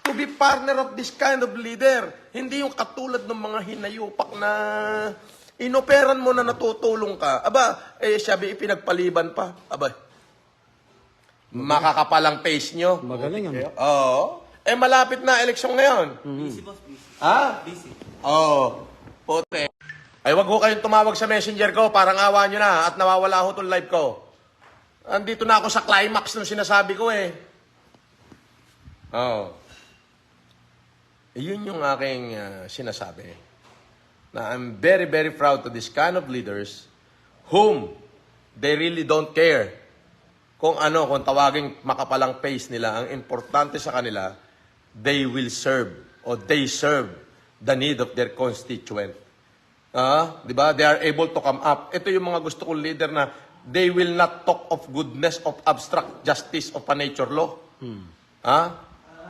to be partner of this kind of leader. Hindi yung katulad ng mga hinayupak na inoperan mo na natutulong ka. Aba, sabi ipinagpaliban pa. Aba, makakapalang face nyo. Magaling yan. Oo. Malapit na eleksyon ngayon. Busy, boss. Busy. Ha? Busy. Oo. Puti. Ay, wag ko kayong tumawag sa messenger ko. Parang awa nyo na at nawawala ho itong live ko. Andito na ako sa climax ng sinasabi ko eh. Oo. Yun yung aking sinasabi. Na I'm very, very proud to this kind of leaders whom they really don't care kung tawaging makapalang face nila. Ang importante sa kanila, they will serve or they serve the need of their constituent. Di ba? They are able to come up. Ito yung mga gusto kong leader na they will not talk of goodness of abstract justice of a nature law.